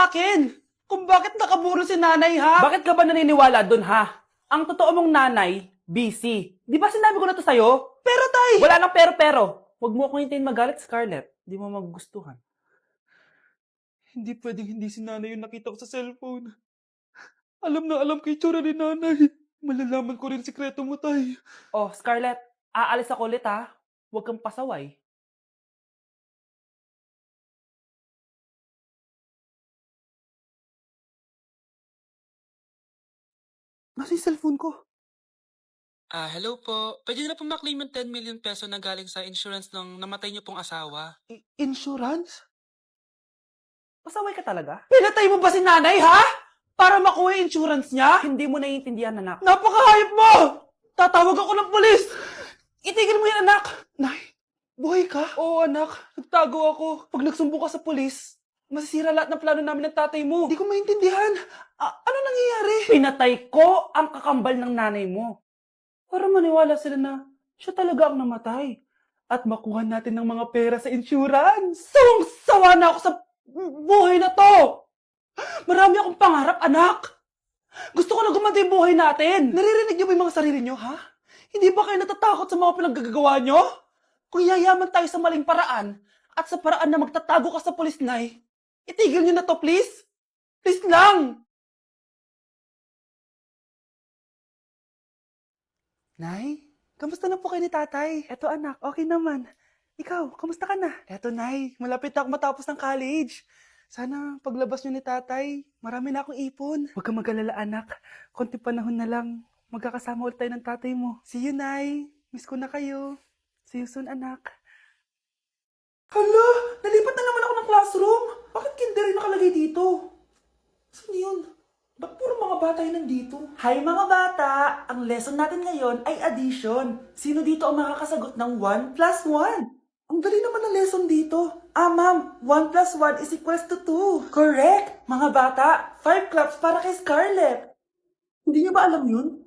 akin kung bakit nakaburo si nanay, ha? Bakit ka ba naniniwala dun, ha? Ang totoo mong nanay, busy. Di ba sinabi ko na to sa'yo? Pero tay! Wala nang pero-pero. Huwag mo akong hintayin magalit, Scarlett. Di mo magugustuhan. Hindi pwedeng hindi si nanay yung nakita ko sa cellphone. Alam na alam ko yung tsura ni nanay. Malalaman ko rin sikreto mo, tay. Oh, Scarlett, aalis ako ulit, ha? Huwag kang pasaway. Nasa yung cellphone ko? Hello po. Pwede na po maklaim yung 10 million peso na galing sa insurance ng namatay niyo pong asawa. Insurance? Pasaway ka talaga? Pinatay mo ba si nanay, ha? Para makuha yung insurance niya? Hindi mo naiintindihan, anak. Napakahayop mo! Tatawag ako ng pulis! Itigil mo yan, anak! Nay, buhay ka? Oo, anak. Nagtago ako. Pag nagsumbong ka sa pulis, masisira lahat ng plano namin ng tatay mo. Hindi ko maintindihan. Ano nangyayari? Pinatay ko ang kakambal ng nanay mo. Para maniwala sila na siya talaga ang namatay. At makuha natin ng mga pera sa insurance. Sawang-sawa na ako sa buhay na to! Marami akong pangarap, anak! Gusto ko na gumanda yung buhay natin! Naririnig niyo ba yung mga sarili niyo, ha? Hindi ba kayo natatakot sa mga pinaggagawa niyo? Kung yayaman tayo sa maling paraan at sa paraan na magtatago ka sa pulis, Nay, itigil niyo na to, please! Please lang! Nay, kamusta na po kayo ni tatay? Eto anak, okay naman. Ikaw, kamusta ka na? Eto nay, malapit na ako matapos ng college. Sana paglabas nyo ni tatay, marami na akong ipon. Huwag kang mag-alala anak, konti panahon na lang. Magkakasama ulit tayo ng tatay mo. See you, Nay. Miss ko na kayo. See you soon, anak. Hala, nalipat na naman ako ng classroom. Bakit kinder yung nakalagay dito? Saan yun? Ba't puro mga bata yun nandito? Hi mga bata! Ang lesson natin ngayon ay addition. Sino dito ang makakasagot ng 1 plus 1? Ang dali naman ng lesson dito. Ma'am, 1 plus 1 is equals to 2. Correct! Mga bata, 5 claps para kay Scarlett. Hindi niyo ba alam yun?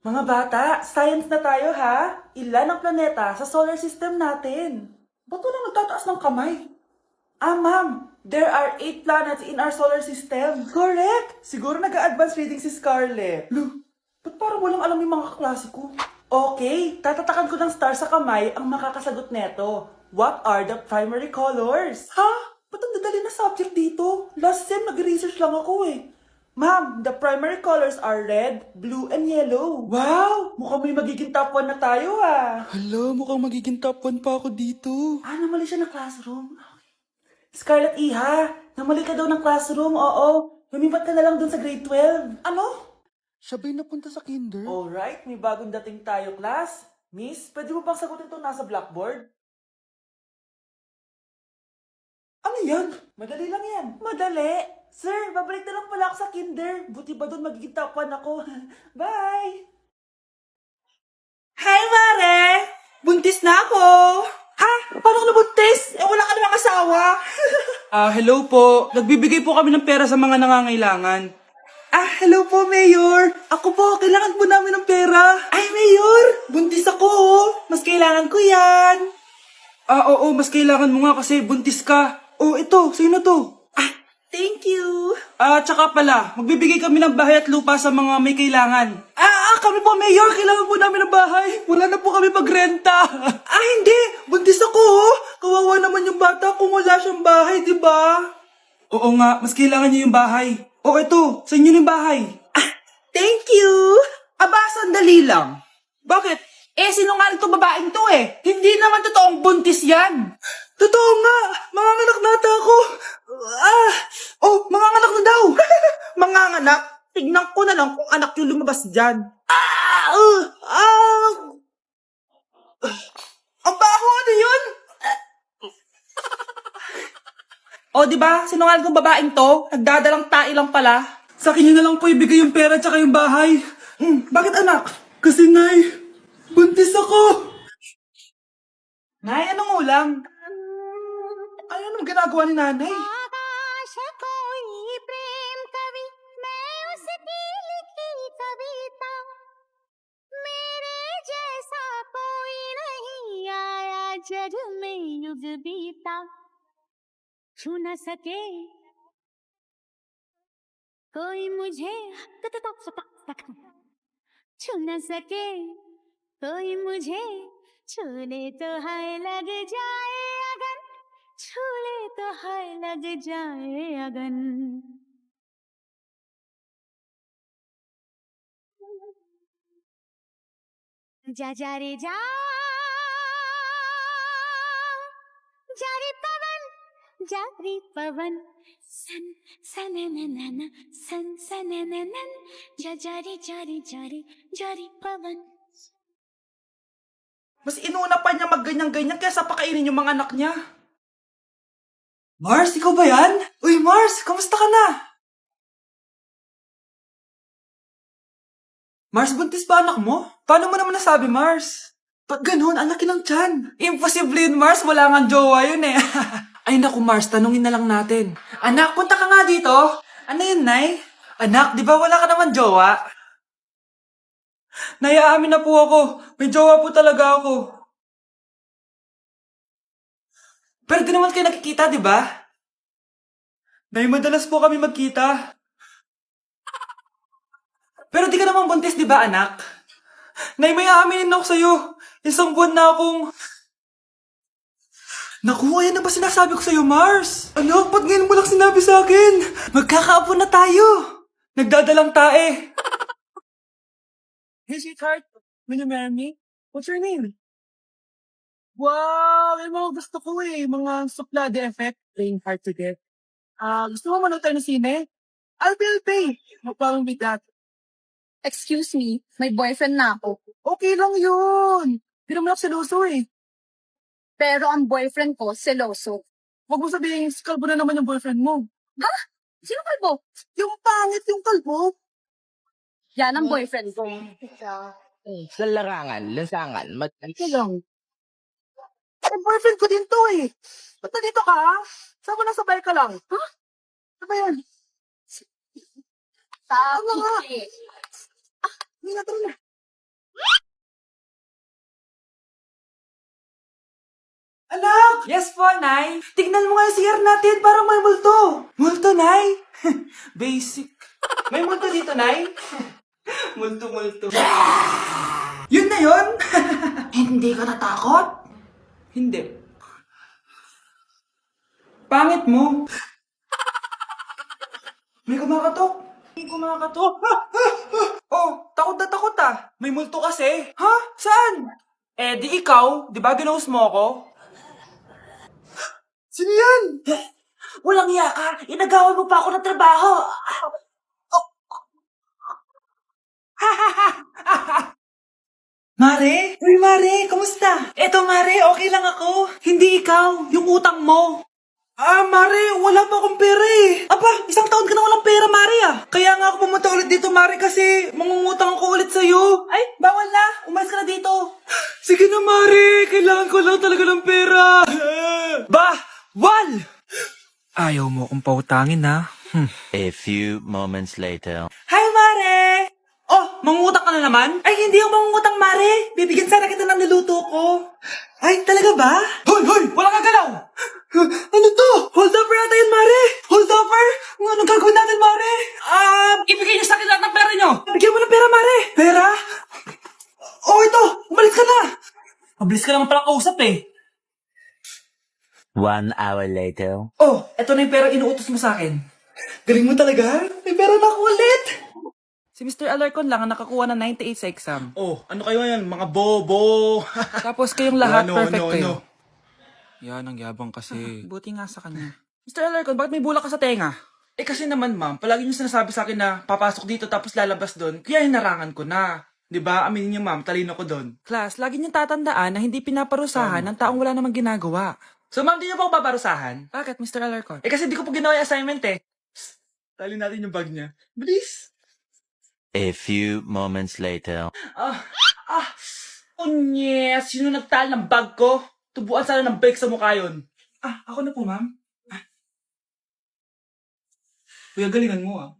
Mga bata, science na tayo ha. Ilan ang planeta sa solar system natin? Ba't walang nagtataas ng kamay? Ma'am, there are 8 planets in our solar system. Correct! Siguro nag-a-advance reading si Scarlett. Lo, ba't parang walang alam yung mga kaklase ko? Okay, tatatakan ko ng star sa kamay ang makakasagot neto. What are the primary colors? Ha? Ba't ang dadali na subject dito? Last sem, nag-research lang ako eh. Ma'am, the primary colors are red, blue, and yellow. Wow! Mukhang may magiging top 1 na tayo ah. Hala, mukhang magiging top 1 pa ako dito. Namali siya ng classroom. Scarlett Iha, namali ka daw ng classroom, oo. Lumipat ka na lang dun sa grade 12. Ano? Siya ba'y napunta sa kinder? Alright, may bagong dating tayo, class. Miss, pwede mo bang sagutin itong nasa blackboard? Ano yan? Madali lang yan. Madali? Sir, babalik na lang pala ako sa kinder. Buti ba doon magiging top 1 ako? Bye! Hi, Mare! Buntis na ako! Ha? Paano ka nabuntis? Wala ka namang asawa. Hello po. Nagbibigay po kami ng pera sa mga nangangailangan. Hello po, Mayor. Ako po, kailangan po namin ng pera. Ay, Mayor! Buntis ako, oh. Mas kailangan ko yan. Oo, mas kailangan mo nga kasi buntis ka. Oh, ito, sa'yo na to. Thank you. Tsaka pala, magbibigay kami ng bahay at lupa sa mga may kailangan. Kami po, Mayor. Kailangan po namin ng bahay. Wala na po kami magrenta. Hindi. Buntis ako, oh. Kawawa naman yung bata kung wala siyang bahay, di ba? Oo nga, mas kailangan niyo yung bahay. Oh, ito, sa inyo yung bahay. Thank you. Sandali lang. Bakit? Sinungaling itong babaeng to eh. Hindi naman totoong buntis yan. Totoo nga. Manganganak na ata ako. Manganganak na daw. Manganganak? Tignan ko na lang kung anak yung lumabas dyan. Ang baho, ano yun? Oh, di ba? Sinungaling kong babaeng to, nagdadalang tae lang pala. Sa akin nyo na lang po ibigay yung pera tsaka yung bahay. Bakit anak? Kasi nay, buntis ako. Nay, anong ulam? Anong ginagawa ni nanay? आकाश कोई प्रेम कवि मैं उसकी लिखी कविता मेरे जैसा कोई नहीं आया जग में युग बीता छू न सके कोई मुझे छू न सके, कोई मुझे छू ले तो हाय लग जाए अगन, छू ले तो हाय लग जाए अगन। जा जा रे जा, जा रे पवन, जा रे पवन, सन सनननन, सन सनननन, जा जा रे जा रे जा रे जा रे पवन। Mas inuna pa niya magganyan-ganyan kaysa pakainin yung mga anak niya. Mars, ikaw ba yan? Uy, Mars, kamusta ka na? Mars, buntis ba anak mo? Paano mo naman nasabi, Mars? Ba't ganun? Ang laki ng tiyan. Imposible yun, Mars. Wala nga jowa yun eh. Ay naku, Mars, tanungin na lang natin. Anak, punta ka nga dito. Ano yun, Nay? Anak, di ba wala ka naman jowa? Nay, aamin na po ako. May jowa po talaga ako. Pero di naman kayo nakikita, di ba? Nay, madalas po kami magkita. Pero di ka naman buntis, di ba, anak? Nay, may aaminin ako sa'yo. Isang buwan na akong... Naku, ayan na ba sinasabi ko sa'yo, Mars? Anak, ba't ngayon mo lang sinabi sa akin? Magkakaapo na tayo. Nagdadalang tae. Hey, sweetheart. Will you marry me? What's your name? Wow! Yung mga gusto ko eh. Mga suplade effect. Playing hard to get. Gusto mo manood tayo ng sine? I'll pay. No problem with that. Excuse me, may boyfriend na ako. Okay lang yun. Hindi naman ako seloso eh. Pero ang boyfriend ko, seloso. Huwag mo sabihin, kalbo na naman yung boyfriend mo. Sino kalbo? Yung pangit yung kalbo. Yan ang boyfriend ko. Sa larangan, lansangan, Ito lang. Yung boyfriend ko din to eh. Ba't nandito ka? Saan mo nasabay ka lang? Ha? Ano ba yan? Ano nga? Hindi na, tara na. Anak! Yes po, Nay. Tignan mo nga yung CR natin. Parang may multo. Multo, Nay? Basic. May multo dito, Nay? Multo. Yun na yun? Hindi ka natakot? Hindi. Pangit mo. May kumakatok. Oh, takot na takot ah. May multo kasi. Ha? Saan? Eh, di ikaw. Di ba ginose mo ako? Sino yan? Walang iya ka. Inagawan mo pa ako ng trabaho. Mare? Uy, Mare, kamusta? Eto, Mare, okay lang ako. Hindi ikaw, yung utang mo. Mare, wala pa akong pera eh. Aba, isang taon ka na walang pera, Mare ah. Kaya nga ako pumunta ulit dito, Mare, kasi mangungutang ako ulit sa'yo. Ay, bawal na. Umalis ka na dito. Sige na, Mare. Kailangan ko lang talaga ng pera. Wal! Ayaw mo akong pautangin, ha? A few moments later. Hi, Mare! Oh, mangungutang ka na naman? Ay, hindi ako mangungutang, Mare. Bibigyan sana kita ng niluto ko. Ay, talaga ba? Hoy! Wala kang galaw! Ano to? Hold over yata yun, Mare! Hold over? Anong gagawin natin, Mare? Ibigay niyo sa akin lahat ng pera niyo! Bigyan mo ng pera, Mare! Pera? Oh, ito! Umalis ka na! Mabilis ka naman palang kausap eh. 1 hour later. Oh, eto na yung pera inuutos mo sa akin. Galing mo talaga. May pera na ako ulit. Si Mr. Alarcon lang ang nakakuha ng 98 sa exam. Oh, ano kayo yan? Mga bobo! Tapos kayong lahat perfect kayo. Yan, ang yabang kasi. Buti nga sa kanya. Mr. Alarcon, bakit may bulak ka sa tenga? Eh kasi naman ma'am, palagi niyo sinasabi sa akin na papasok dito tapos lalabas doon, kaya hinarangan ko na. 'Di ba? Aminin niyo ma'am, talino ko doon. Class, lagi niyong tatandaan na hindi pinaparusahan ng taong wala namang ginagawa. So ma'am, di niyo po ako babarusahan? Bakit, Mr. Alarcon? Eh kasi di ko po ginawa yung assignment eh. Tali natin yung bag niya. Bilis! A few moments later. Unyes! Sino nagtal ng bag ko? Tubuan sana ng bake sa mukha yun. Ako na po, ma'am. Kuya, galingan mo ah.